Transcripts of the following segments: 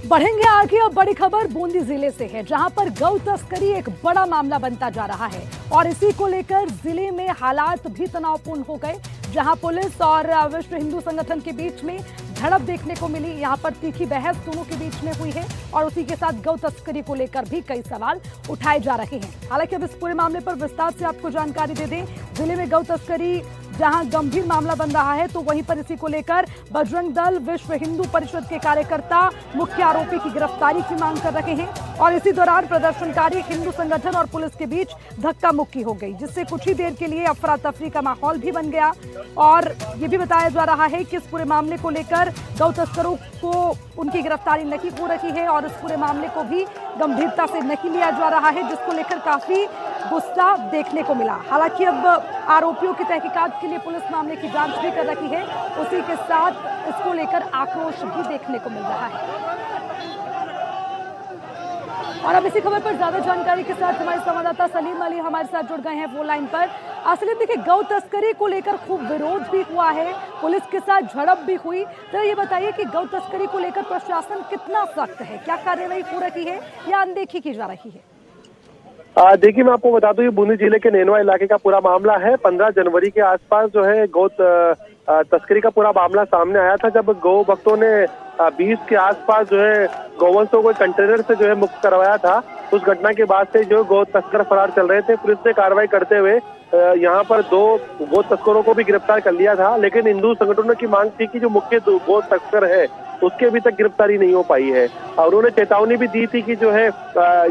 बढ़ेंगे आगे। अब बड़ी खबर बूंदी जिले से है, जहां पर गौ तस्करी एक बड़ा मामला बनता जा रहा है और इसी को लेकर जिले में हालात भी तनावपूर्ण हो गए, जहां पुलिस और विश्व हिंदू संगठन के बीच में झड़प देखने को मिली। यहां पर तीखी बहस दोनों के बीच में हुई है और उसी के साथ गौ तस्करी को लेकर भी कई सवाल उठाए जा रहे हैं। हालांकि अब इस पूरे मामले पर विस्तार से आपको जानकारी दे दें। जिले में गौ तस्करी जहां गंभीर मामला बन रहा है, तो वहीं पर इसी को लेकर बजरंग दल, विश्व हिंदू परिषद के कार्यकर्ता मुख्य आरोपी की गिरफ्तारी की मांग कर रहे हैं और इसी दौरान प्रदर्शनकारी, हिंदू संगठन और पुलिस के बीच धक्का मुक्की हो गई, जिससे कुछ ही देर के लिए अफरा तफरी का माहौल भी बन गया। और ये भी बताया जा रहा है कि इस पूरे मामले को लेकर गौ तस्करों को उनकी गिरफ्तारी नहीं हो रही है और इस पूरे मामले को भी गंभीरता से नहीं लिया जा रहा है, जिसको लेकर काफी गुस्सा देखने को मिला। हालांकि अब आरोपियों की तहकीकात के लिए पुलिस मामले की जांच भी कर रही है, उसी के साथ इसको लेकर आक्रोश भी देखने को मिल रहा है। और अब इसी खबर पर ज्यादा जानकारी के साथ हमारे संवाददाता सलीम अली हमारे साथ जुड़ गए हैं फोन लाइन पर। सलीम, देखिए, गौ तस्करी को लेकर खूब विरोध भी हुआ है, पुलिस के साथ झड़प भी हुई, तो ये बताइए कि गौ तस्करी को लेकर प्रशासन कितना सख्त है, क्या कार्रवाई हो रही है या अनदेखी की जा रही है? देखिए, मैं आपको बता दूं, ये बूंदी जिले के नेनवा इलाके का पूरा मामला है। 15 जनवरी के आसपास जो है गौ तस्करी का पूरा मामला सामने आया था, जब गौ भक्तों ने 20 के आसपास जो है गौवंशों को कंटेनर से जो है मुक्त करवाया था। उस घटना के बाद से जो गौ तस्कर फरार चल रहे थे, पुलिस ने कार्रवाई करते हुए यहाँ पर 2 गौ तस्करों को भी गिरफ्तार कर लिया था। लेकिन हिंदू संगठनों की मांग थी कि जो मुख्य गौ तस्कर है उसकी अभी तक गिरफ्तारी नहीं हो पाई है और उन्होंने चेतावनी भी दी थी कि जो है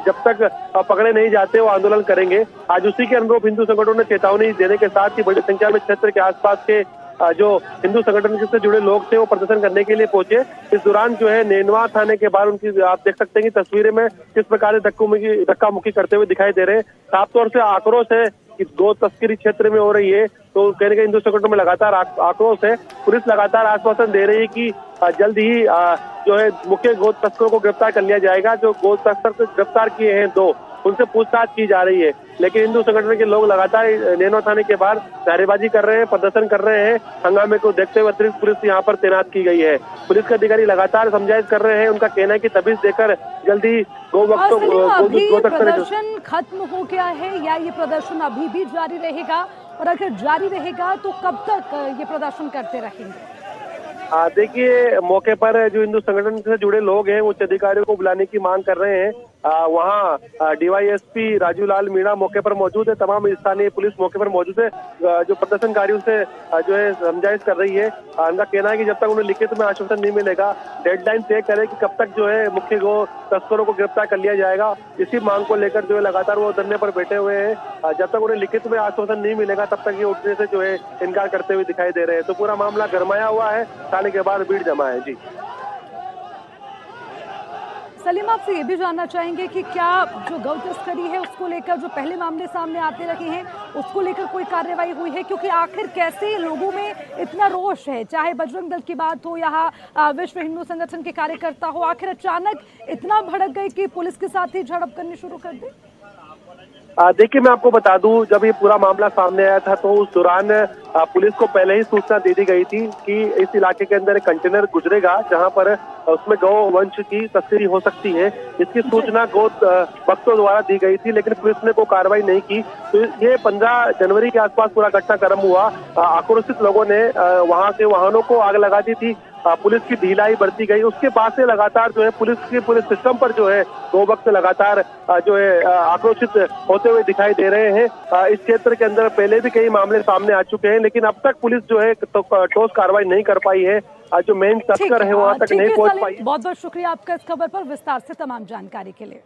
जब तक पकड़े नहीं जाते वो आंदोलन करेंगे। आज उसी के अनुरूप हिंदू संगठनों ने चेतावनी देने के साथ ही बड़ी संख्या में क्षेत्र के आसपास के जो हिंदू संगठन से जुड़े लोग थे वो प्रदर्शन करने के लिए पहुंचे। इस दौरान जो है नेनवा थाने के बाहर उनकी आप देख सकते हैं कि तस्वीरें में किस प्रकार से धक्का मुक्की करते हुए दिखाई दे रहे हैं। साफ तौर से आक्रोश है कि गौ तस्करी क्षेत्र में हो रही है, तो कहने के हिंदू संगठनों में लगातार आक्रोश है। पुलिस लगातार आश्वासन दे रही है कि जल्द ही जो है मुख्य गौ तस्करों को गिरफ्तार कर लिया जाएगा। जो गौ तस्कर को गिरफ्तार किए हैं 2, उनसे पूछताछ की जा रही है। लेकिन हिंदू संगठन के लोग लगातार नेनवा थाने के बाहर नारेबाजी कर रहे हैं, प्रदर्शन कर रहे हैं। हंगामे को देखते हुए अतिरिक्त पुलिस यहाँ पर तैनात की गई है। पुलिस के अधिकारी लगातार समझाइश कर रहे हैं। उनका कहना है कि तबीयत देकर जल्दी गौ भक्तों प्रदर्शन खत्म हो गया है या ये प्रदर्शन अभी भी जारी रहेगा, और अगर जारी रहेगा तो कब तक ये प्रदर्शन करते रहेंगे? देखिए, मौके पर जो हिंदू संगठन से जुड़े लोग हैं उच्च अधिकारियों को बुलाने की मांग कर रहे हैं। वहाँ डीवाईएसपी राजू लाल मीणा मौके पर मौजूद है, तमाम स्थानीय पुलिस मौके पर मौजूद है। जो प्रदर्शनकारियों से जो है समझाइश कर रही है। उनका कहना है कि जब तक उन्हें लिखित में आश्वासन नहीं मिलेगा, डेडलाइन तय करे कि कब तक जो है मुख्य गौ तस्करों को गिरफ्तार कर लिया जाएगा। इसी मांग को लेकर जो है लगातार वो धरने पर बैठे हुए हैं। जब तक उन्हें लिखित में आश्वासन नहीं मिलेगा तब तक ये उठने से जो है इनकार करते हुए दिखाई दे रहे हैं। तो पूरा मामला गरमाया हुआ है, थाने के बाहर भीड़ जमा है। जी सलीम, आपसे ये भी जानना चाहेंगे कि क्या जो गौ तस्करी है उसको लेकर जो पहले मामले सामने आते रहे हैं उसको लेकर कोई कार्रवाई हुई है? क्योंकि आखिर कैसे लोगों में इतना रोष है, चाहे बजरंग दल की बात हो या विश्व हिंदू संगठन के कार्यकर्ता हो, आखिर अचानक इतना भड़क गए कि पुलिस के साथ ही झड़प करनी शुरू कर दी? देखिए, मैं आपको बता दूं, जब ये पूरा मामला सामने आया था तो उस दौरान पुलिस को पहले ही सूचना दे दी गई थी कि इस इलाके के अंदर एक कंटेनर गुजरेगा जहां पर उसमें गौ वंश की तस्करी हो सकती है। इसकी सूचना गौ भक्तों द्वारा दी गई थी, लेकिन पुलिस ने कोई कार्रवाई नहीं की। तो ये 15 जनवरी के आसपास पूरा घटनाक्रम हुआ। आक्रोशित लोगों ने वहां के वाहनों को आग लगा दी थी। पुलिस की ढिलाई बरती गई। उसके बाद से लगातार जो है पुलिस सिस्टम पर जो है गौ भक्त लगातार जो है आक्रोशित होते हुए दिखाई दे रहे हैं। इस क्षेत्र के अंदर पहले भी कई मामले सामने आ चुके हैं, लेकिन अब तक पुलिस जो है तो ठोस कार्रवाई नहीं कर पाई है। जो मेन तस्कर है वहां तक नहीं पहुंच पाई। बहुत बहुत शुक्रिया आपका इस खबर पर विस्तार से तमाम जानकारी के लिए।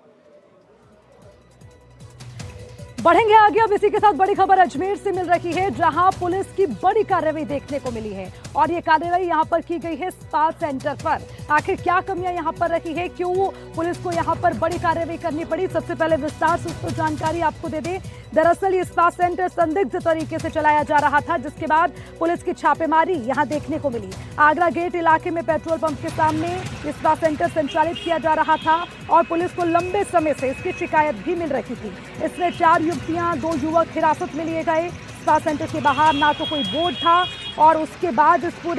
बढ़ेंगे आगे। अब इसी के साथ बड़ी खबर अजमेर से मिल रही है, जहां पुलिस की बड़ी कार्रवाई देखने को मिली है और ये कार्रवाई यहां पर की गई है स्पा सेंटर पर। आखिर क्या कमियां यहां पर रही है, क्यों पुलिस को यहां पर बड़ी कार्रवाई करनी पड़ी, सबसे पहले विस्तार से उसको जानकारी आपको दे दें। दरअसल ये स्पा सेंटर संदिग्ध तरीके से चलाया जा रहा था, जिसके बाद पुलिस की छापेमारी यहां देखने को मिली। आगरा गेट इलाके में पेट्रोल पंप के सामने ये स्पा सेंटर संचालित किया जा रहा था और पुलिस को लंबे समय से इसकी शिकायत भी मिल रही थी। इसमें 4 युवतियां, 2 युवक हिरासत में लिए गए। स्पा सेंटर के बाहर ना तो कोई बोर्ड था और उसके बाद इसको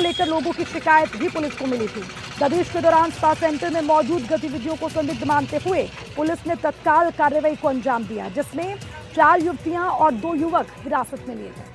लेकर लोगों की शिकायत भी पुलिस को मिली थी। दबिश के दौरान स्पा सेंटर में मौजूद गतिविधियों को संदिग्ध मानते हुए पुलिस ने तत्काल कार्रवाई को अंजाम दिया, जिसमें 4 युवतियां और 2 युवक हिरासत में लिए गए।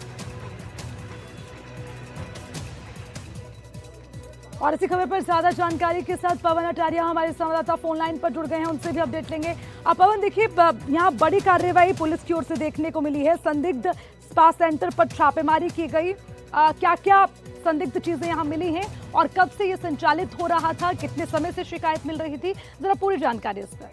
और इसी खबर पर ज्यादा जानकारी के साथ पवन अटारिया हमारे संवाददाता फोन लाइन पर जुड़ गए हैं, उनसे भी अपडेट लेंगे। अब पवन, देखिए यहाँ बड़ी कार्रवाई पुलिस की ओर से देखने को मिली है। संदिग्ध स्पा सेंटर पर छापेमारी की गई, क्या क्या संदिग्ध चीजें यहाँ मिली हैं और कब से ये संचालित हो रहा था, कितने समय से शिकायत मिल रही थी, जरा पूरी जानकारी इस पर।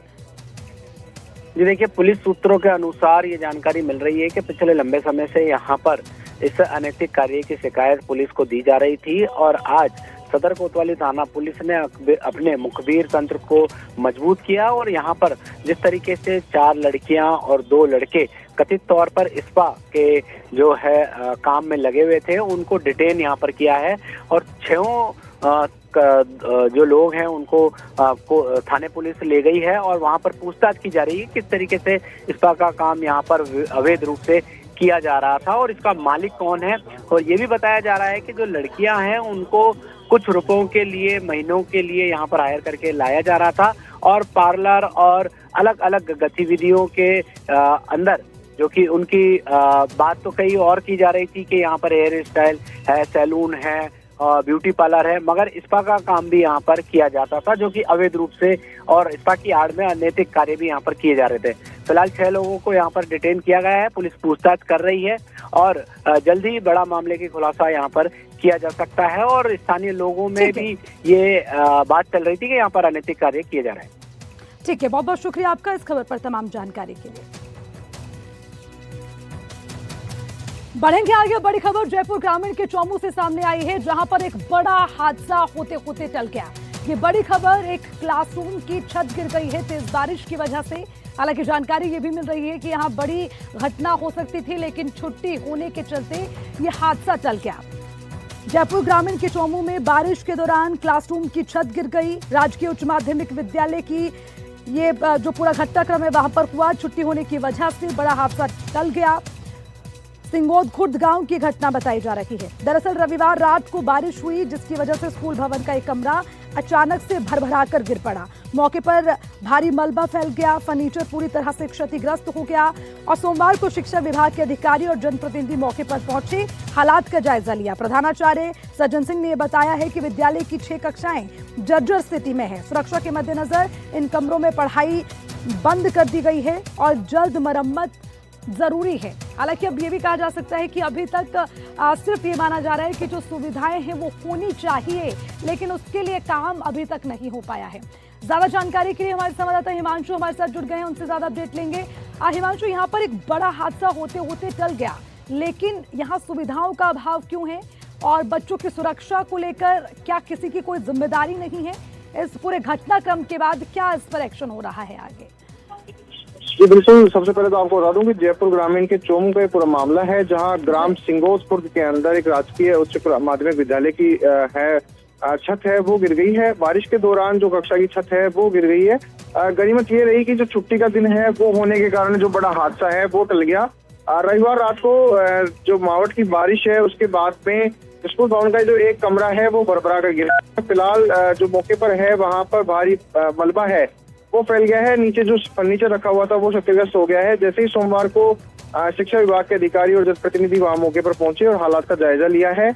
जी देखिए, पुलिस सूत्रों के अनुसार ये जानकारी मिल रही है कि पिछले लंबे समय से यहाँ पर इस अनैतिक कार्य की शिकायत पुलिस को दी जा रही थी और आज सदर कोतवाली थाना पुलिस ने अपने मुखबिर तंत्र को मजबूत किया और यहाँ पर जिस तरीके से 4 लड़कियां और 2 लड़के कथित तौर पर स्पा के जो है काम में लगे हुए थे उनको डिटेन यहाँ पर किया है और 6 जो लोग हैं उनको थाने पुलिस ले गई है और वहाँ पर पूछताछ की जा रही है किस तरीके से स्पा का काम यहाँ पर अवैध रूप से किया जा रहा था और इसका मालिक कौन है। और ये भी बताया जा रहा है कि जो लड़कियां हैं उनको कुछ रुपयों के लिए, महीनों के लिए यहाँ पर हायर करके लाया जा रहा था और पार्लर और अलग अलग गतिविधियों के अंदर जो कि उनकी बात तो कई और की जा रही थी कि यहाँ पर हेयर स्टाइल है, सैलून है, ब्यूटी पार्लर है, मगर स्पा का काम भी यहाँ पर किया जाता था जो कि अवैध रूप से और स्पा की आड़ में अनैतिक कार्य भी यहाँ पर किए जा रहे थे। फिलहाल 6 लोगों को यहाँ पर डिटेन किया गया है, पुलिस पूछताछ कर रही है और जल्द ही बड़ा मामले की खुलासा यहाँ पर किया जा सकता है और स्थानीय लोगों में भी ये बात चल रही थी कि यहाँ पर अनैतिक कार्य किए जा रहे हैं। ठीक है, बहुत बहुत शुक्रिया आपका इस खबर पर तमाम जानकारी के लिए। बढ़ेंगे आगे, बड़ी खबर जयपुर ग्रामीण के चौमू से सामने आई है, जहां पर एक बड़ा हादसा होते होते टल गया। ये बड़ी खबर, एक क्लासरूम की छत गिर गई है तेज बारिश की वजह से। हालांकि जानकारी ये भी मिल रही है कि यहाँ बड़ी घटना हो सकती थी, लेकिन छुट्टी होने के चलते ये हादसा टल गया। जयपुर ग्रामीण के चौमू में बारिश के दौरान क्लासरूम की छत गिर गई। राजकीय उच्च माध्यमिक विद्यालय की ये जो पूरा घटनाक्रम है वहां पर हुआ। छुट्टी होने की वजह से बड़ा हादसा टल गया। सिंगोद खुर्द गांव की घटना बताई जा रही है। दरअसल रविवार रात को बारिश हुई, जिसकी वजह से स्कूल भवन का एक कमरा अचानक से भरभराकर गिर पड़ा। मौके पर भारी मलबा फैल गया, फर्नीचर पूरी तरह से क्षतिग्रस्त हो गया और सोमवार को शिक्षा विभाग के अधिकारी और जनप्रतिनिधि मौके पर पहुंचे, हालात का जायजा लिया। प्रधानाचार्य सज्जन सिंह ने बताया है कि विद्यालय की 6 कक्षाएं जर्जर स्थिति में है। सुरक्षा के मद्देनजर इन कमरों में पढ़ाई बंद कर दी गई है और जल्द मरम्मत जरूरी है। हालांकि अब ये भी कहा जा सकता है कि अभी तक सिर्फ ये माना जा रहा है कि जो सुविधाएं हैं वो होनी चाहिए, लेकिन उसके लिए काम अभी तक नहीं हो पाया है। ज्यादा जानकारी के लिए हमारे संवाददाता हिमांशु हमारे साथ जुड़ गए हैं, उनसे ज्यादा अपडेट लेंगे। हिमांशु, यहाँ पर एक बड़ा हादसा होते होते टल गया, लेकिन यहाँ सुविधाओं का अभाव क्यों है और बच्चों की सुरक्षा को लेकर क्या किसी की कोई जिम्मेदारी नहीं है? इस पूरे घटनाक्रम के बाद क्या इस पर एक्शन हो रहा है आगे? जी बिल्कुल, सबसे पहले तो आपको बता दूं कि जयपुर ग्रामीण के चौमू का ये पूरा मामला है, जहां ग्राम सिंगोद खुर्द के अंदर एक राजकीय उच्च माध्यमिक विद्यालय की छत है वो गिर गई है। बारिश के दौरान जो कक्षा की छत है वो गिर गई है। गनीमत ये रही कि जो छुट्टी का दिन है वो होने के कारण जो बड़ा हादसा है वो टल गया। रविवार रात को जो मावट की बारिश है उसके बाद में स्कूल भवन का जो एक कमरा है वो भरभरा कर गिरा। फिलहाल जो मौके पर है वहाँ पर भारी मलबा है वो फैल गया है। नीचे जो फर्नीचर रखा हुआ था वो क्षतिग्रस्त हो गया है। जैसे ही सोमवार को शिक्षा विभाग के अधिकारी और जनप्रतिनिधि वहां मौके पर पहुंचे और हालात का जायजा लिया है।